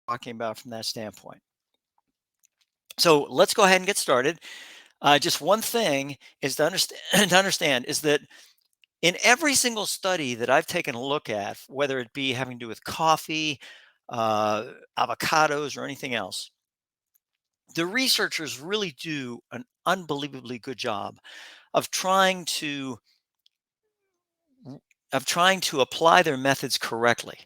talking about from that standpoint. So let's go ahead and get started. Just one thing is to understand, to understand is that in every single study that I've taken a look at, whether it be having to do with coffee, uh, avocados, or anything else, the researchers really do an unbelievably good job of trying to apply their methods correctly.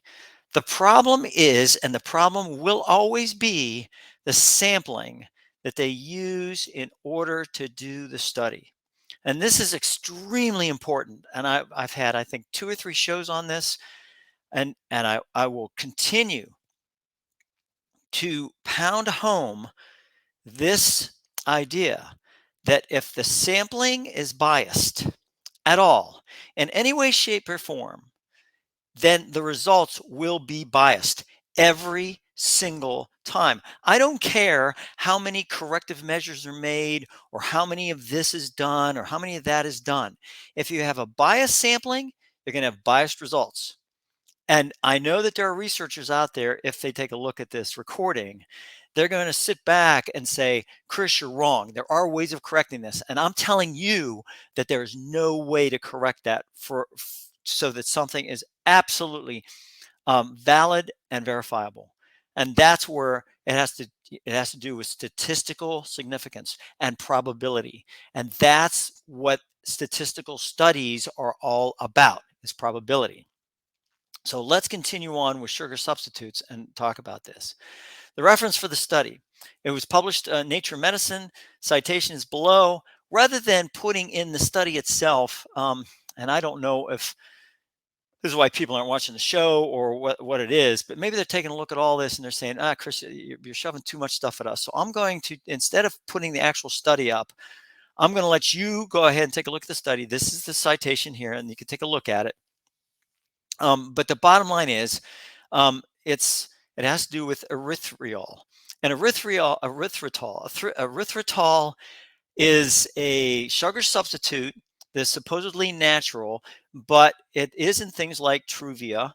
The problem is, and the problem will always be, the sampling that they use in order to do the study. And this is extremely important. And I've had, I think, 2 or 3 shows on this, and I will continue to pound home this idea that if the sampling is biased at all, in any way, shape, or form, then the results will be biased every single time. I don't care how many corrective measures are made or how many of this is done or how many of that is done. If you have a biased sampling, you're going to have biased results. And I know that there are researchers out there, if they take a look at this recording, they're going to sit back and say, Chris, you're wrong. There are ways of correcting this. And I'm telling you that there's no way to correct that so that something is absolutely valid and verifiable. And that's where it has to do with statistical significance and probability. And that's what statistical studies are all about, is probability. So let's continue on with sugar substitutes and talk about this. The reference for the study, it was published Nature Medicine, citation is below. Rather than putting in the study itself, and I don't know if this is why people aren't watching the show or what it is, but maybe they're taking a look at all this and they're saying, Chris, you're shoving too much stuff at us. So I'm going to, instead of putting the actual study up, I'm going to let you go ahead and take a look at the study. This is the citation here, and you can take a look at it. But the bottom line is, it has to do with erythritol. And erythritol is a sugar substitute that's supposedly natural, but it is in things like Truvia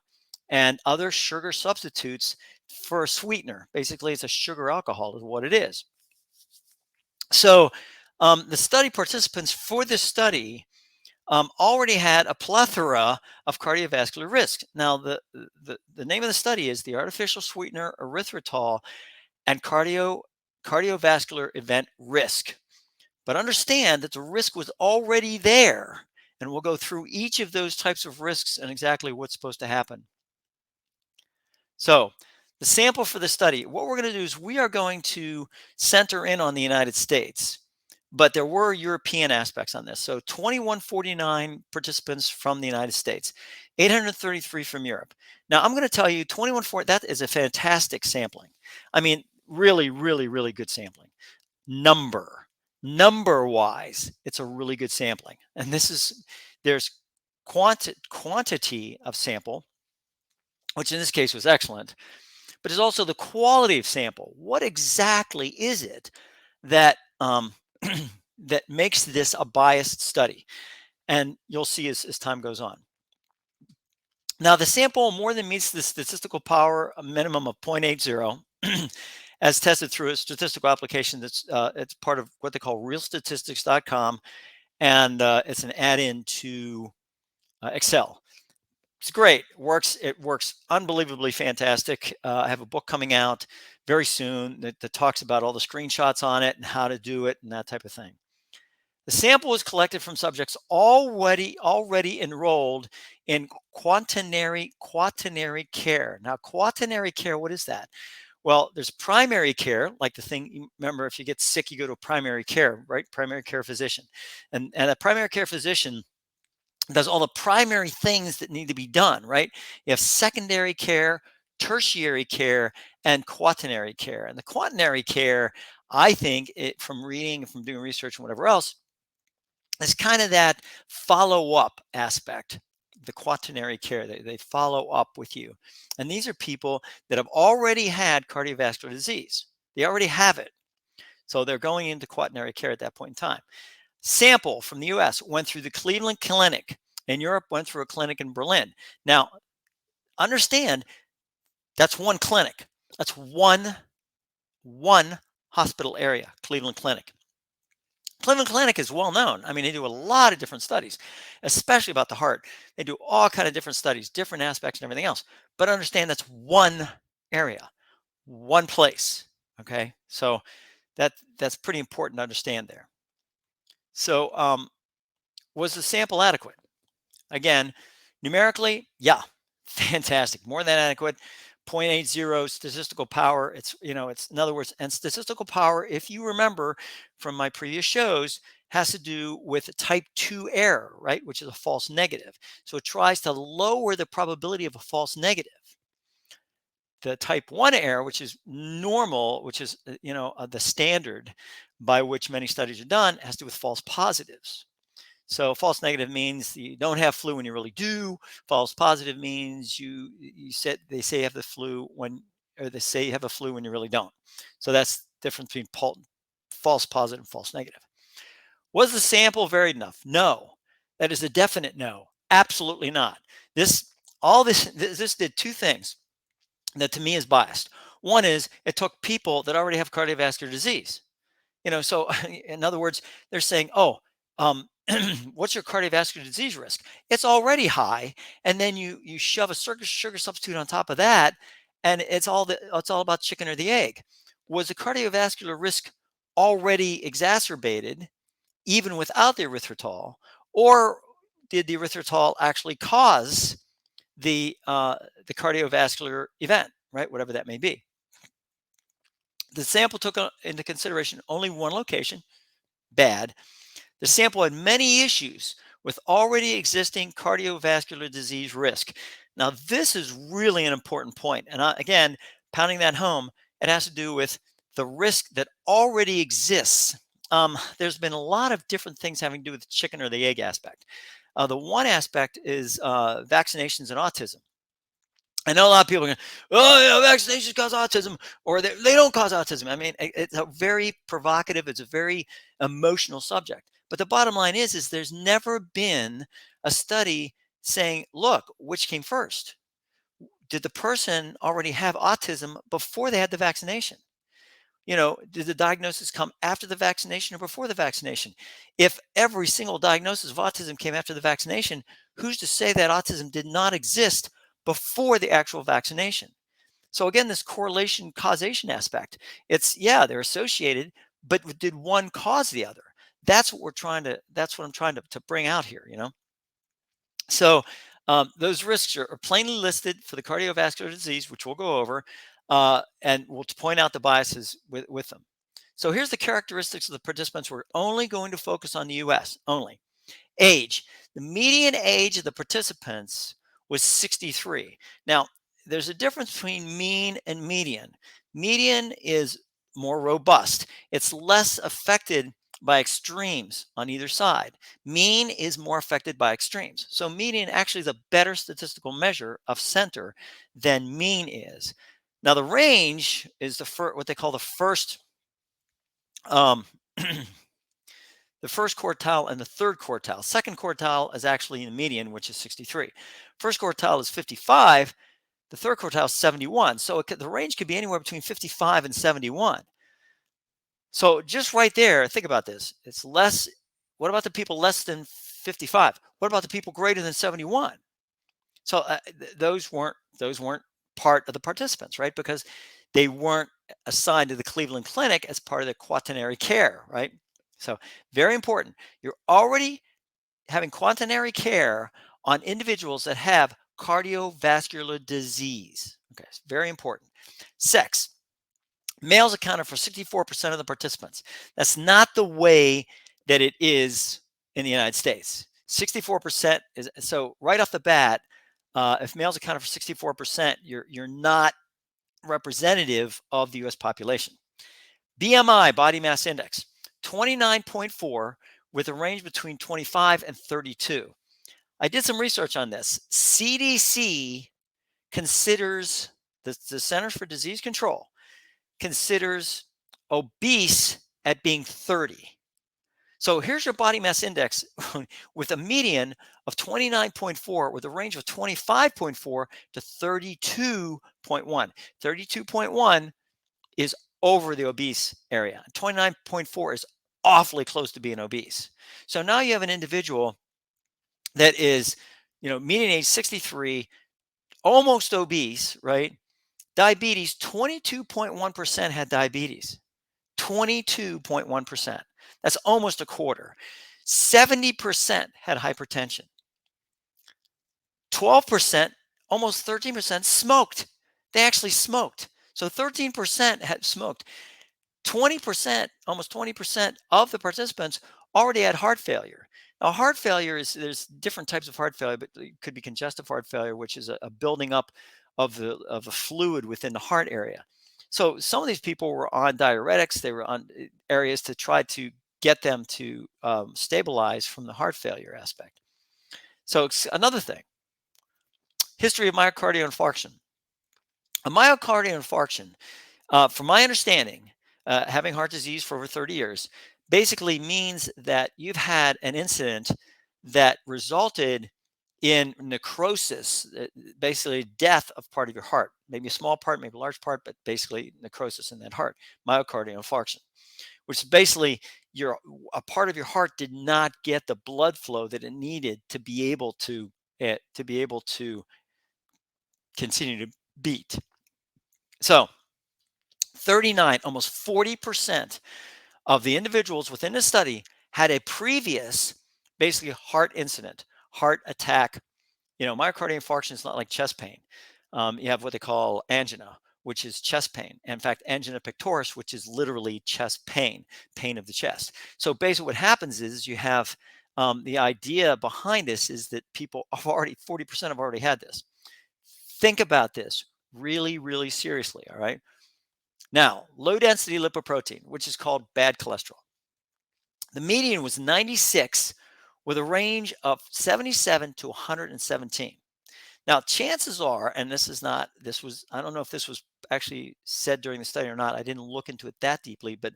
and other sugar substitutes for a sweetener. Basically, it's a sugar alcohol is what it is. So the study participants for this study already had a plethora of cardiovascular risks. Now, the name of the study is the artificial sweetener erythritol and cardiovascular event risk. But understand that the risk was already there, and we'll go through each of those types of risks and exactly what's supposed to happen. So the sample for the study, what we're going to do is we are going to center in on the United States. But there were European aspects on this. So 2149 participants from the United States, 833 from Europe. Now, I'm going to tell you 2140, that is a fantastic sampling. I mean, really, really, really good sampling. Number-wise, it's a really good sampling. And there's quantity of sample, which in this case was excellent, but there's also the quality of sample. What exactly is it that that makes this a biased study? And you'll see as time goes on. Now, the sample more than meets the statistical power, a minimum of 0.80, as tested through a statistical application that's it's part of what they call realstatistics.com, and it's an add-in to Excel. It's great. It works unbelievably fantastic. I have a book coming out very soon that talks about all the screenshots on it and how to do it and that type of thing. The sample was collected from subjects already enrolled in quaternary care. Now, quaternary care, what is that? Well, there's primary care, like the thing, you remember, if you get sick, you go to a primary care, right? Primary care physician. And a primary care physician does all the primary things that need to be done, right? You have secondary care, tertiary care, and quaternary care. And the quaternary care, I think, from reading, from doing research and whatever else, is kind of that follow-up aspect. The quaternary care, they follow up with you. And these are people that have already had cardiovascular disease. They already have it. So they're going into quaternary care at that point in time. Sample from the US went through the Cleveland Clinic. In Europe, went through a clinic in Berlin. Now, understand, that's one clinic. That's one hospital area, Cleveland Clinic. Cleveland Clinic is well known. I mean, they do a lot of different studies, especially about the heart. They do all kind of different studies, different aspects and everything else. But understand that's one area, one place. Okay, so that's pretty important to understand there. So, was the sample adequate? Again, numerically, yeah, fantastic, more than adequate. 0.80 statistical power. It's in other words, and statistical power, if you remember from my previous shows, has to do with type 2 error, right? Which is a false negative. So it tries to lower the probability of a false negative. The type 1 error, which is normal, which is the standard by which many studies are done, has to do with false positives. So false negative means you don't have flu when you really do. False positive means they say you have the flu or they say you have a flu when you really don't. So that's the difference between false positive and false negative. Was the sample varied enough? No. That is a definite no. Absolutely not. This did two things that to me is biased. One is it took people that already have cardiovascular disease. So in other words, they're saying, oh, what's your cardiovascular disease risk? It's already high, and then you shove a sugar substitute on top of that, and it's all about chicken or the egg. Was the cardiovascular risk already exacerbated even without the erythritol, or did the erythritol actually cause the cardiovascular event, right? Whatever that may be. The sample took into consideration only one location. Bad. The sample had many issues with already existing cardiovascular disease risk. Now, this is really an important point. And again, pounding that home, it has to do with the risk that already exists. There's been a lot of different things having to do with the chicken or the egg aspect. The one aspect is vaccinations and autism. I know a lot of people are going, oh, yeah, vaccinations cause autism, or they don't cause autism. I mean, it's a very provocative, it's a very emotional subject. But the bottom line is there's never been a study saying, look, which came first? Did the person already have autism before they had the vaccination? Did the diagnosis come after the vaccination or before the vaccination? If every single diagnosis of autism came after the vaccination, who's to say that autism did not exist before the actual vaccination? So again, this correlation causation aspect, they're associated, but did one cause the other? That's what I'm trying to bring out here. So those risks are plainly listed for the cardiovascular disease, which we'll go over, and we'll point out the biases with them. So here's the characteristics of the participants. We're only going to focus on the US only. Age. The median age of the participants was 63. Now, there's a difference between mean and median. Median is more robust. It's less affected by extremes on either side. Mean is more affected by extremes. So median actually is a better statistical measure of center than mean is. Now the range is what they call the first the first quartile and the third quartile. Second quartile is actually the median, which is 63. First quartile is 55. The third quartile is 71. So the range could be anywhere between 55 and 71. So just right there, think about this. It's less. What about the people less than 55? What about the people greater than 71? So those weren't part of the participants, right? Because they weren't assigned to the Cleveland Clinic as part of the quaternary care, right? So very important. You're already having quaternary care on individuals that have cardiovascular disease. Okay, it's very important. Sex. Males accounted for 64% of the participants. That's not the way that it is in the United States. 64% is so right off the bat. If males accounted for 64%, you're not representative of the U.S. population. BMI, body mass index, 29.4 with a range between 25 and 32. I did some research on this. CDC considers the Centers for Disease Control considers obese at being 30. So here's your body mass index with a median of 29.4 with a range of 25.4 to 32.4. 32.1. 32.1 is over the obese area. 29.4 is awfully close to being obese. So now you have an individual that is, median age 63, almost obese, right? Diabetes, 22.1% had diabetes. 22.1%. That's almost a quarter. 70% had hypertension. 12%, almost 13% smoked. They actually smoked. So 13% had smoked. 20%, almost 20% of the participants already had heart failure. Now, heart failure there's different types of heart failure, but it could be congestive heart failure, which is a building up of the fluid within the heart area. So some of these people were on diuretics. They were on areas to try to get them to stabilize from the heart failure aspect. So it's another thing. History of myocardial infarction. A myocardial infarction, from my understanding, having heart disease for over 30 years, basically means that you've had an incident that resulted in necrosis, basically death of part of your heart, maybe a small part, maybe a large part, but basically necrosis in that heart, myocardial infarction, which is basically a part of your heart did not get the blood flow that it needed to be able to continue to beat. So 39, almost 40% of the individuals within the study had a previous, basically, heart incident, heart attack. Myocardial infarction is not like chest pain. You have what they call angina, which is chest pain. In fact, angina pectoris, which is literally chest pain, pain of the chest. So basically what happens is you have the idea behind this is that people have already, 40% have already had this. Think about this really, really seriously, all right? Now, low density lipoprotein, which is called bad cholesterol. The median was 96 with a range of 77 to 117. Now, chances are, and I don't know if this was actually said during the study or not. I didn't look into it that deeply, but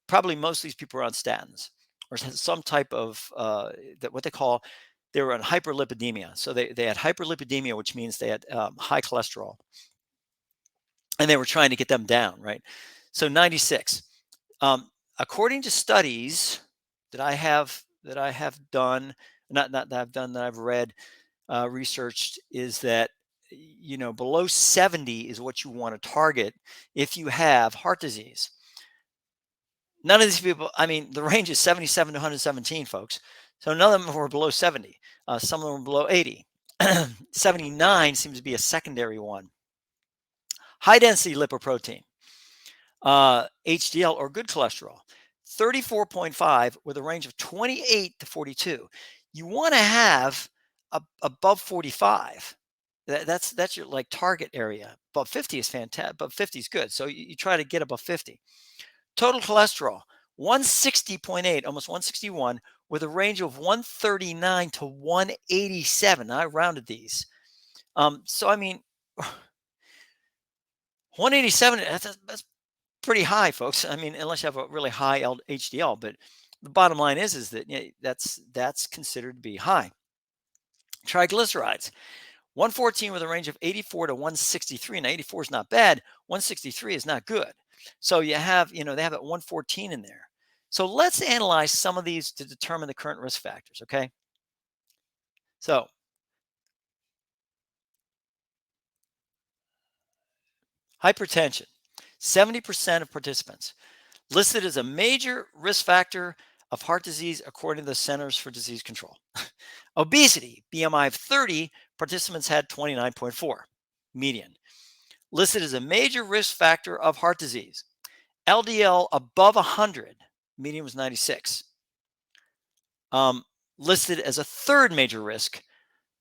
probably most of these people are on statins or some type of they were on hyperlipidemia. So they had hyperlipidemia, which means they had high cholesterol, and they were trying to get them down, right? So 96. According to studies that I have done, not that I've done, that I've read, researched, is that below 70 is what you want to target if you have heart disease. None of these people, I mean, the range is 77 to 117, folks. So none of them were below 70. Some of them were below 80. 79 seems to be a secondary one. High density lipoprotein, HDL or good cholesterol, 34.5 with a range of 28 to 42. You want to have above 45. That's your target area. Above 50 is fantastic. Above 50 is good. So you try to get above 50. Total cholesterol, 160.8, almost 161, with a range of 139 to 187. I rounded these. So I mean, 187, that's pretty high, folks. I mean, unless you have a really high HDL, but the bottom line is that that's considered to be high. Triglycerides, 114 with a range of 84 to 163. Now, 84 is not bad. 163 is not good. So you have, they have at 114 in there. So let's analyze some of these to determine the current risk factors, okay? So hypertension, 70% of participants listed as a major risk factor of heart disease according to the Centers for Disease Control. Obesity, BMI of 30, participants had 29.4 median. Listed as a major risk factor of heart disease. LDL above 100, median was 96. Listed as a third major risk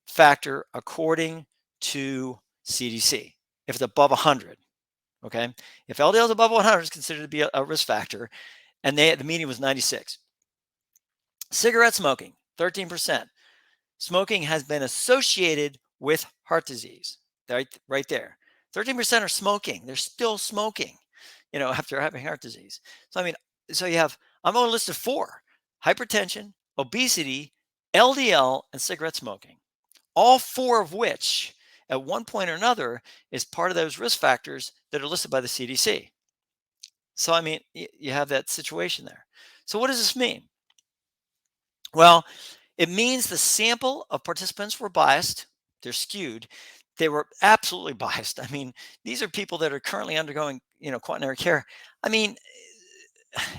factor according to CDC, if it's above 100. Okay, if LDL is above 100, it's considered to be a risk factor, and the median was 96. Cigarette smoking, 13%. Smoking has been associated with heart disease. Right there. 13% are smoking. They're still smoking, after having heart disease. So I mean, I'm on a list of 4: hypertension, obesity, LDL, and cigarette smoking. All 4 of which, at one point or another is part of those risk factors that are listed by the CDC. So, I mean, you have that situation there. So, what does this mean? Well, it means the sample of participants were biased, they're skewed. They were absolutely biased. I mean, these are people that are currently undergoing, quaternary care. I mean,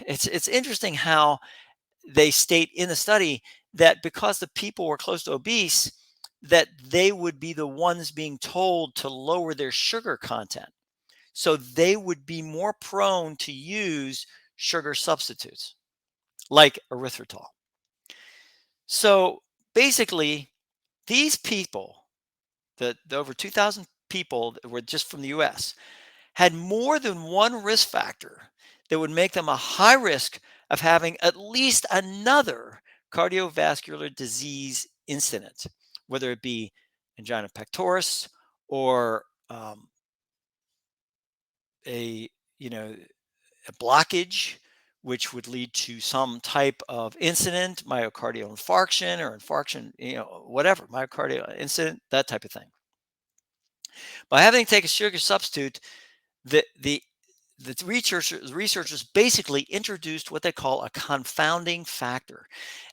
it's interesting how they state in the study that because the people were close to obese, that they would be the ones being told to lower their sugar content. So they would be more prone to use sugar substitutes like erythritol. So basically, these people, the over 2,000 people that were just from the US, had more than one risk factor that would make them a high risk of having at least another cardiovascular disease incident, whether it be angina pectoris or a you know a blockage, which would lead to some type of incident, myocardial infarction or infarction, whatever, myocardial incident, that type of thing. By having to take a sugar substitute, the the the researchers basically introduced what they call a confounding factor,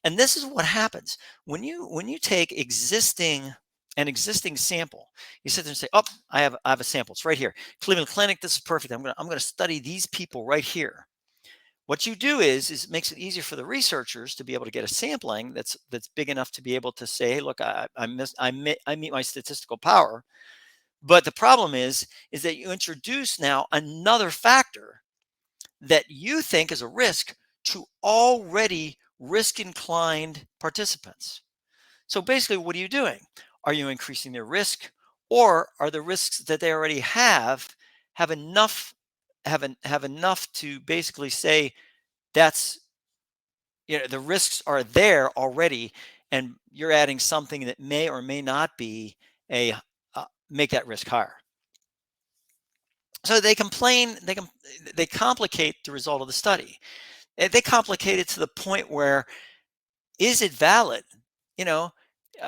and this is what happens when you take an existing sample. You sit there and say, "Oh, I have a sample. It's right here, Cleveland Clinic. This is perfect. I'm gonna study these people right here." What you do is it makes it easier for the researchers to be able to get a sampling that's big enough to be able to say, "Hey, look, I meet my statistical power." But the problem is that you introduce now another factor that you think is a risk to already risk inclined participants. So basically, what are you doing? Are you increasing their risk, or are the risks that they already have enough have enough to basically say that's the risks are there already, and you're adding something that may or may not be a make that risk higher. So they complain, they complicate the result of the study. They complicate it to the point where, is it valid? You know,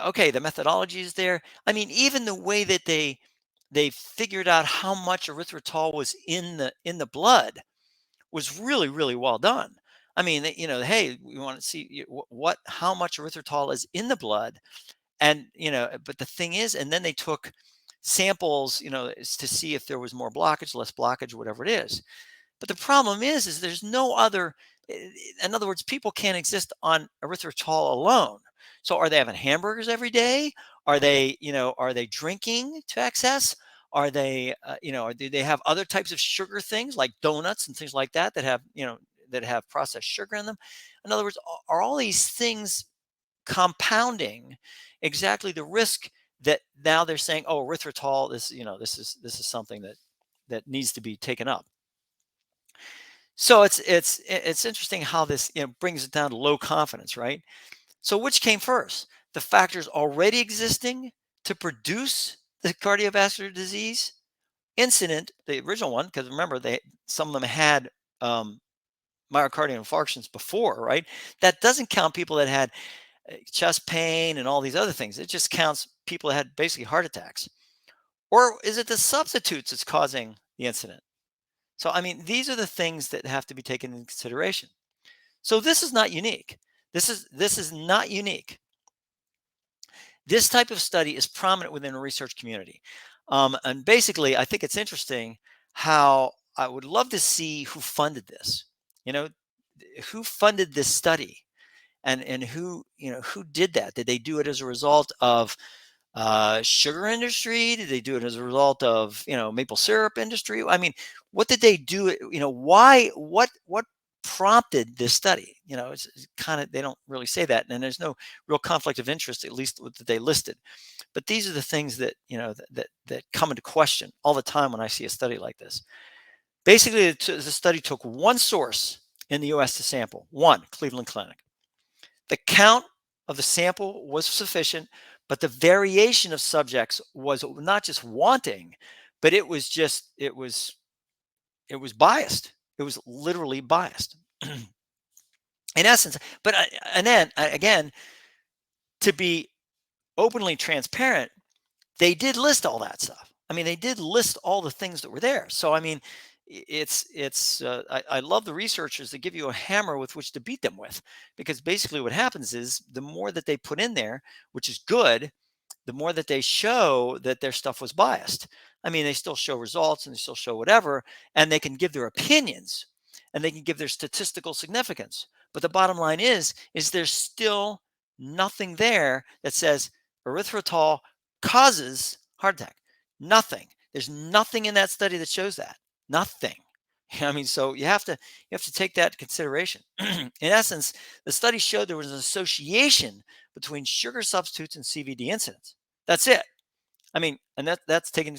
okay, the methodology is there. I mean, even the way that they figured out how much erythritol was in the blood was really, really well done. I mean, hey, we want to see what how much erythritol is in the blood, and but the thing is, and then they took samples, to see if there was more blockage, less blockage, whatever it is. But the problem is there's no other. In other words, people can't exist on erythritol alone. So are they having hamburgers every day? Are they drinking to excess? Are they, or do they have other types of sugar things like donuts and things like that have processed sugar in them? In other words, are all these things compounding exactly the risk that now they're saying, oh, erythritol, this is something that needs to be taken up. So it's interesting how this brings it down to low confidence, right? So which came first? The factors already existing to produce the cardiovascular disease incident, the original one, because remember some of them had um, myocardial infarctions before, right? That doesn't count people that had chest pain and all these other things. It just counts people that had basically heart attacks. Or is it the substitutes that's causing the incident? So I mean, these are the things that have to be taken into consideration. So this is not unique. This is not unique. This type of study is prominent within the research community. And basically, I think it's interesting how I would love to see who funded this. You know, who funded this study, and who did that? Did they do it as a result of sugar industry? Did they do it as a result of maple syrup industry? I mean, what did they do? Why? What prompted this study? It's kind of, they don't really say that, and there's no real conflict of interest, at least that they listed. But these are the things that that come into question all the time when I see a study like this. Basically, the study took one source in the U.S. to sample, one Cleveland Clinic. The count of the sample was sufficient, but the variation of subjects was not just wanting, but it was biased. It was literally biased. In essence, but and then again, to be openly transparent, they did list all that stuff. I mean, they did list all the things that were there. So I mean, I love the researchers that give you a hammer with which to beat them with, because basically what happens is the more that they put in there, which is good, the more that they show that their stuff was biased. I mean, they still show results and they still show whatever, and they can give their opinions and they can give their statistical significance. But the bottom line is there's still nothing there that says erythritol causes heart attack. Nothing. There's nothing in that study that shows that. Nothing. I mean, so you have to take that into consideration. In essence, the study showed there was an association between sugar substitutes and CVD incidence. That's it. I mean, and that's taken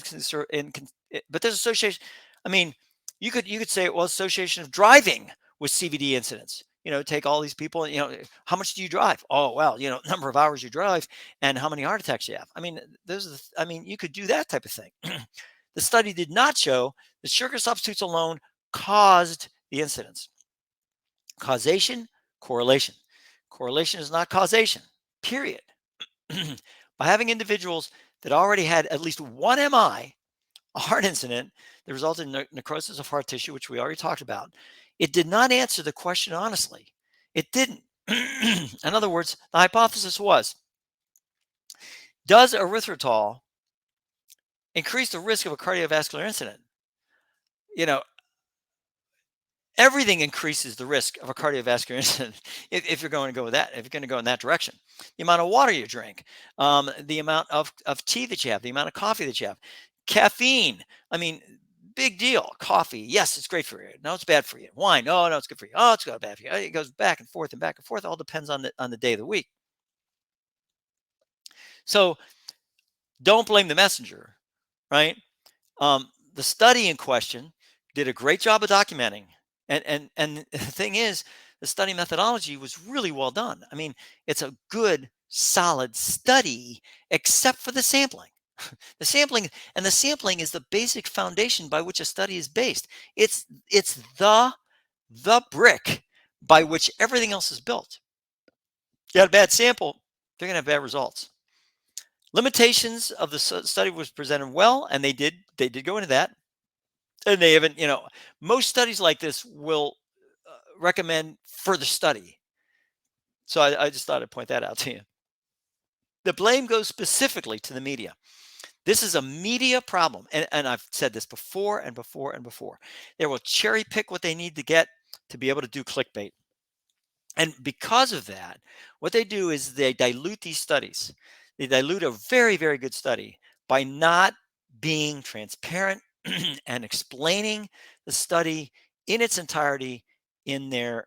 but there's association. I mean, you could say it was association of driving with CVD incidents. Take all these people. How much do you drive? Oh well, number of hours you drive and how many heart attacks you have. I mean, I mean, you could do that type of thing. The study did not show that sugar substitutes alone caused the incidence. Causation, correlation. Correlation is not causation. Period. By having individuals that already had at least one MI, a heart incident that resulted in necrosis of heart tissue, which we already talked about, it did not answer the question honestly. It didn't. In other words, the hypothesis was, does erythritol increase the risk of a cardiovascular incident? You know, Everything increases the risk of a cardiovascular incident if you're going to go with that, if you're going to go in that direction. The amount of water you drink, the amount of tea that you have, the amount of coffee that you have, caffeine. I mean, big deal. Coffee, yes, it's great for you. No, it's bad for you. Wine, oh no, it's good for you. Oh, it's bad for you. It goes back and forth and back and forth. It all depends on the day of the week. So don't blame the messenger, right? The study in question did a great job of documenting, and the thing is, the study methodology was really well done. I mean, it's a good, solid study, except for the sampling. The sampling is the basic foundation by which a study is based. It's the brick by which everything else is built. You got a bad sample, they're going to have bad results. Limitations of the study was presented well, and they did go into that. And they haven't, most studies like this will recommend further study. So I just thought I'd point that out to you. The blame goes specifically to the media. This is a media problem. And I've said this before and before and before. They will cherry pick what they need to get to be able to do clickbait. And because of that, what they do is they dilute these studies. They dilute a very, very good study by not being transparent and explaining the study in its entirety in their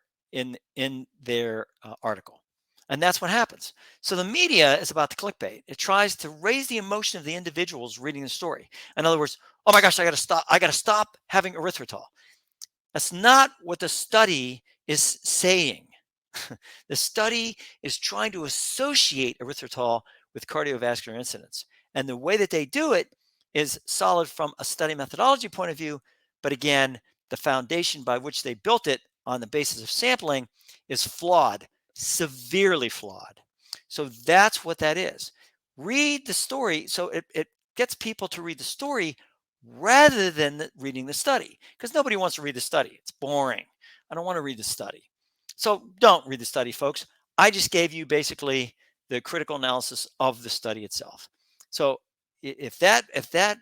article. And that's what happens. So the media is about the clickbait. It tries to raise the emotion of the individuals reading the story. In other words, oh my gosh, I got to stop. I got to stop having erythritol. That's not what the study is saying. The study is trying to associate erythritol with cardiovascular incidents. And the way that they do it is solid from a study methodology point of view. But again, the foundation by which they built it on the basis of sampling is flawed, severely flawed. So that's what that is. Read the story. So it gets people to read the story rather than reading the study, because nobody wants to read the study. It's boring. I don't want to read the study. So don't read the study, folks. I just gave you basically the critical analysis of the study itself. So if that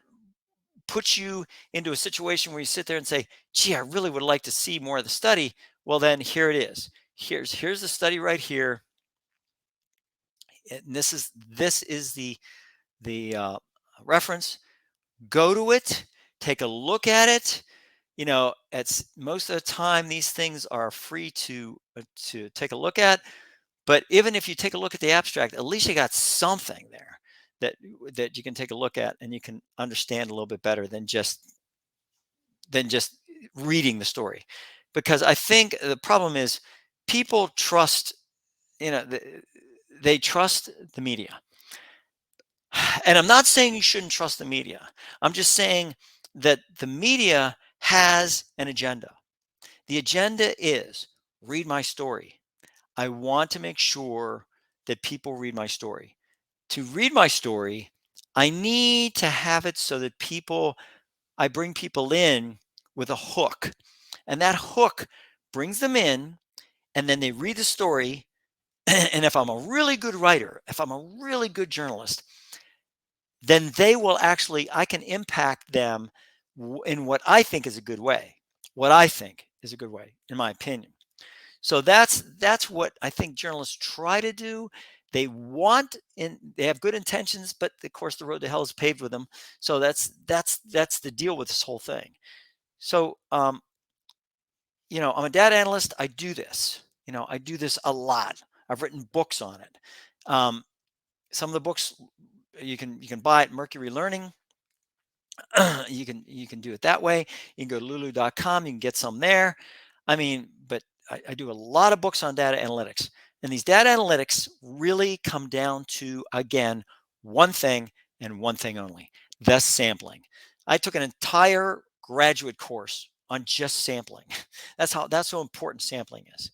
puts you into a situation where you sit there and say, gee, I really would like to see more of the study, well, then here it is. Here's the study right here. And this is the reference. Go to it, take a look at it. It's most of the time these things are free to take a look at. But even if you take a look at the abstract, at least you got something there that you can take a look at and you can understand a little bit better than just reading the story. Because I think the problem is people trust, they trust the media. And I'm not saying you shouldn't trust the media. I'm just saying that the media has an agenda. The agenda is read my story. I want to make sure that people read my story. To read my story, I need to have it so that I bring people in with a hook, and that hook brings them in, and then they read the story. And if I'm a really good writer, if I'm a really good journalist, then I can impact them in what I think is a good way. What I think is a good way, in my opinion. So that's what I think journalists try to do. They have good intentions, but of course the road to hell is paved with them. So that's the deal with this whole thing. So I'm a data analyst. I do this. I do this a lot. I've written books on it. Um, some of the books you can buy at Mercury Learning. You can do it that way. You can go to lulu.com. You can get some there. I mean, but I do a lot of books on data analytics, and these data analytics really come down to, again, one thing and one thing only: the sampling. I took an entire graduate course on just sampling. That's how important sampling is.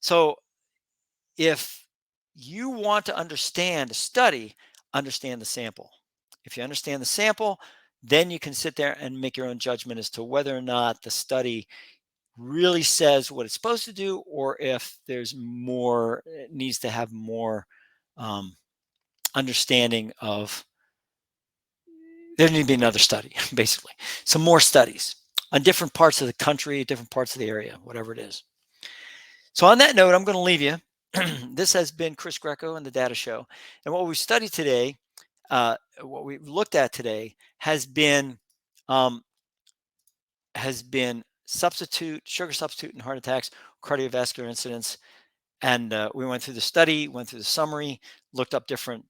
So if you want to understand a study, understand the sample. If you understand the sample, then you can sit there and make your own judgment as to whether or not the study really says what it's supposed to do, or if there's more, it needs to have more um, understanding of, there needs to be another study, basically. Some more studies on different parts of the country, different parts of the area, whatever it is. So on that note, I'm going to leave you. This has been Chris Greco and the Data Show. And what we studied today, what we've looked at today, um, has been sugar substitute in heart attacks, cardiovascular incidents. And we went through the study, went through the summary, looked up different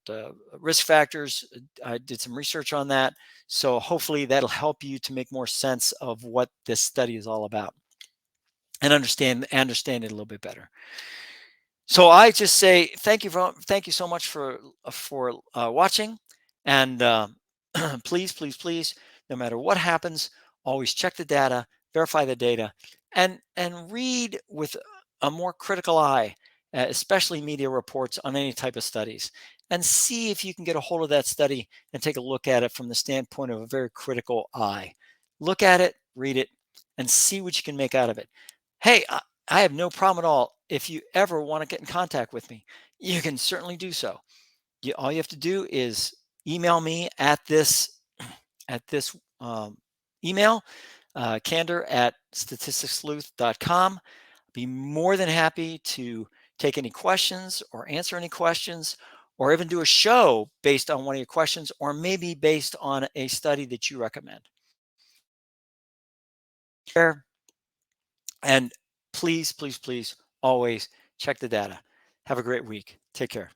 risk factors. I did some research on that. So hopefully that'll help you to make more sense of what this study is all about and understand it a little bit better. So I just say thank you so much for watching, and please, please, please, no matter what happens, always check the data, verify the data, and read with a more critical eye, especially media reports on any type of studies, and see if you can get a hold of that study and take a look at it from the standpoint of a very critical eye. Look at it, read it, and see what you can make out of it. Hey, I have no problem at all. If you ever want to get in contact with me, you can certainly do so. All you have to do is email me at this email, candor at statisticssleuth.com. Be more than happy to take any questions or answer any questions, or even do a show based on one of your questions, or maybe based on a study that you recommend. And please, please, please, always check the data. Have a great week. Take care.